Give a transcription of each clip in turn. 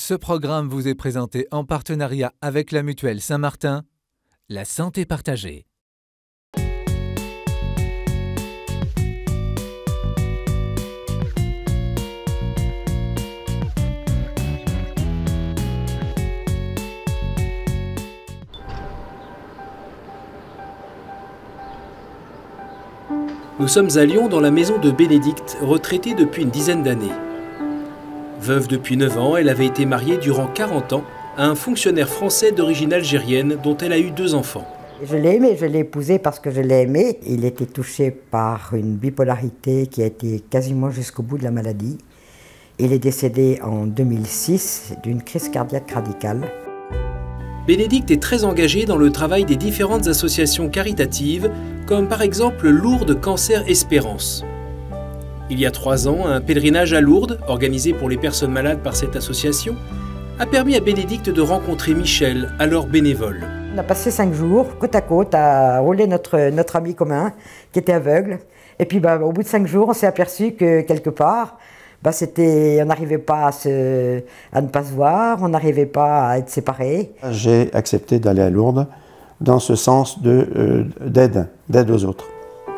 Ce programme vous est présenté en partenariat avec la Mutuelle Saint-Martin, la santé partagée. Nous sommes à Lyon dans la maison de Bénédicte, retraitée depuis une dizaine d'années. Veuve depuis 9 ans, elle avait été mariée durant 40 ans à un fonctionnaire français d'origine algérienne dont elle a eu 2 enfants. Je l'ai aimé, je l'ai épousé parce que je l'ai aimé. Il était touché par une bipolarité qui a été quasiment jusqu'au bout de la maladie. Il est décédé en 2006 d'une crise cardiaque radicale. Bénédicte est très engagée dans le travail des différentes associations caritatives, comme par exemple Lourdes Cancer Espérance. Il y a 3 ans, un pèlerinage à Lourdes, organisé pour les personnes malades par cette association, a permis à Bénédicte de rencontrer Michel, alors bénévole. On a passé 5 jours, côte à côte, à rouler notre ami commun, qui était aveugle. Et puis au bout de 5 jours, on s'est aperçu que quelque part, on n'arrivait pas à ne pas se voir, on n'arrivait pas à être séparés. J'ai accepté d'aller à Lourdes dans ce sens d'aide aux autres.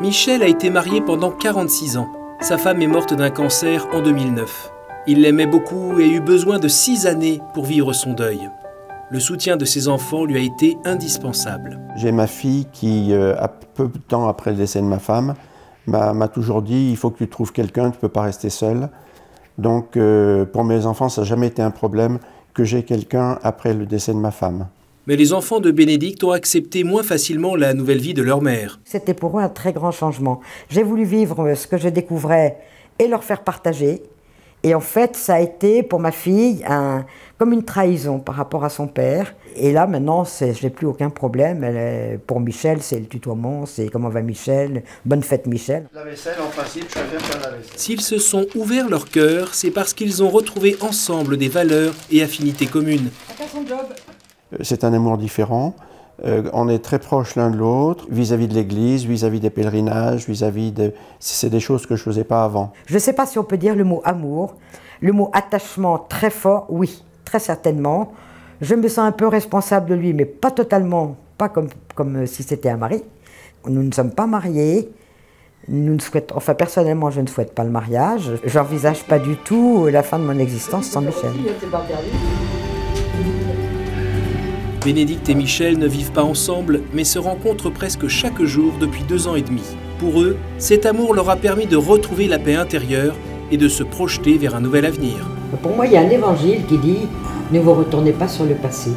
Michel a été marié pendant 46 ans. Sa femme est morte d'un cancer en 2009. Il l'aimait beaucoup et a eu besoin de 6 années pour vivre son deuil. Le soutien de ses enfants lui a été indispensable. J'ai ma fille qui, peu de temps après le décès de ma femme, m'a toujours dit « il faut que tu trouves quelqu'un, tu ne peux pas rester seul ». Donc pour mes enfants, ça n'a jamais été un problème que j'ai quelqu'un après le décès de ma femme. Mais les enfants de Bénédicte ont accepté moins facilement la nouvelle vie de leur mère. C'était pour eux un très grand changement. J'ai voulu vivre ce que je découvrais et leur faire partager. Et en fait, ça a été pour ma fille comme une trahison par rapport à son père. Et là, maintenant, je n'ai plus aucun problème. Pour Michel, c'est le tutoiement, c'est comment va Michel, bonne fête Michel. La vaisselle, en principe, je préfère faire la vaisselle. S'ils se sont ouverts leur cœur, c'est parce qu'ils ont retrouvé ensemble des valeurs et affinités communes. C'est un amour différent. On est très proches l'un de l'autre, vis-à-vis de l'église, vis-à-vis des pèlerinages, c'est des choses que je ne faisais pas avant. Je ne sais pas si on peut dire le mot amour, le mot attachement très fort, oui, très certainement. Je me sens un peu responsable de lui, mais pas totalement, pas comme si c'était un mari. Nous ne sommes pas mariés, enfin personnellement je ne souhaite pas le mariage. Je n'envisage pas du tout la fin de mon existence sans Michel. Bénédicte et Michel ne vivent pas ensemble, mais se rencontrent presque chaque jour depuis 2 ans et demi. Pour eux, cet amour leur a permis de retrouver la paix intérieure et de se projeter vers un nouvel avenir. Pour moi, il y a un évangile qui dit « Ne vous retournez pas sur le passé ».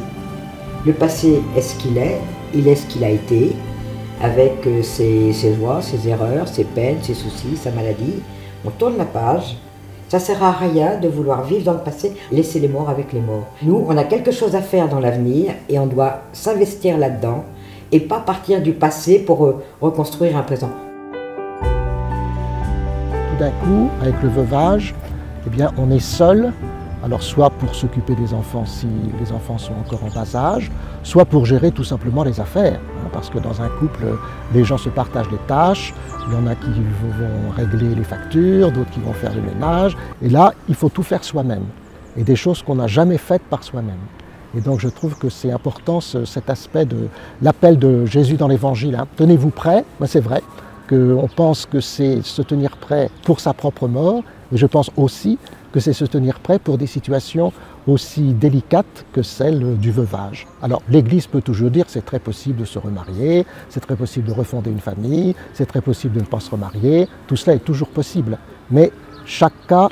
Le passé est ce qu'il est, il est ce qu'il a été, avec ses joies, ses erreurs, ses peines, ses soucis, sa maladie. On tourne la page. Ça ne sert à rien de vouloir vivre dans le passé, laisser les morts avec les morts. Nous, on a quelque chose à faire dans l'avenir et on doit s'investir là-dedans et pas partir du passé pour reconstruire un présent. Tout d'un coup, avec le veuvage, eh bien, on est seul, alors soit pour s'occuper des enfants si les enfants sont encore en bas âge, soit pour gérer tout simplement les affaires. Parce que dans un couple, les gens se partagent les tâches, il y en a qui vont régler les factures, d'autres qui vont faire le ménage. Et là, il faut tout faire soi-même. Et des choses qu'on n'a jamais faites par soi-même. Et donc je trouve que c'est important cet aspect de l'appel de Jésus dans l'Évangile. Tenez-vous prêts, c'est vrai qu'on pense que c'est se tenir prêt pour sa propre mort, mais je pense aussi que c'est se tenir prêt pour des situations aussi délicates que celle du veuvage. Alors l'Église peut toujours dire que c'est très possible de se remarier, c'est très possible de refonder une famille, c'est très possible de ne pas se remarier, tout cela est toujours possible. Mais chaque cas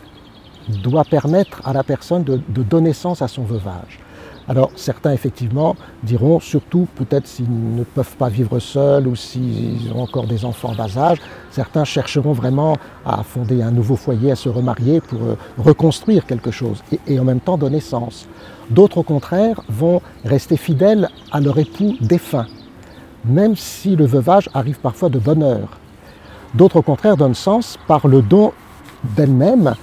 doit permettre à la personne de donner sens à son veuvage. Alors certains effectivement diront, surtout peut-être s'ils ne peuvent pas vivre seuls ou s'ils ont encore des enfants en bas âge, certains chercheront vraiment à fonder un nouveau foyer, à se remarier pour reconstruire quelque chose et en même temps donner sens. D'autres au contraire vont rester fidèles à leur époux défunt, même si le veuvage arrive parfois de bonne heure. D'autres au contraire donnent sens par le don d'elles-mêmes,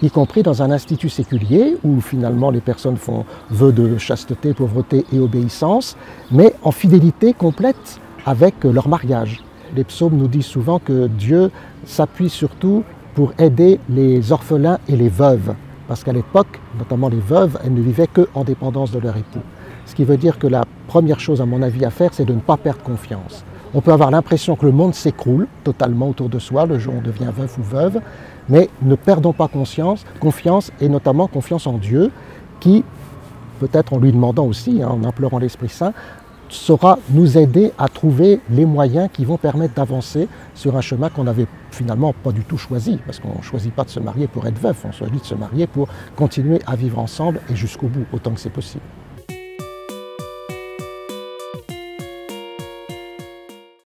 y compris dans un institut séculier où finalement les personnes font vœu de chasteté, pauvreté et obéissance, mais en fidélité complète avec leur mariage. Les psaumes nous disent souvent que Dieu s'appuie surtout pour aider les orphelins et les veuves. parce qu'à l'époque, notamment les veuves, elles ne vivaient qu'en dépendance de leur époux. Ce qui veut dire que la première chose, à mon avis, à faire, c'est de ne pas perdre confiance. On peut avoir l'impression que le monde s'écroule totalement autour de soi le jour où on devient veuf ou veuve, mais ne perdons pas confiance, et notamment confiance en Dieu, qui, peut-être en lui demandant aussi, en implorant l'Esprit Saint, saura nous aider à trouver les moyens qui vont permettre d'avancer sur un chemin qu'on n'avait finalement pas du tout choisi, parce qu'on ne choisit pas de se marier pour être veuf, on choisit de se marier pour continuer à vivre ensemble et jusqu'au bout, autant que c'est possible.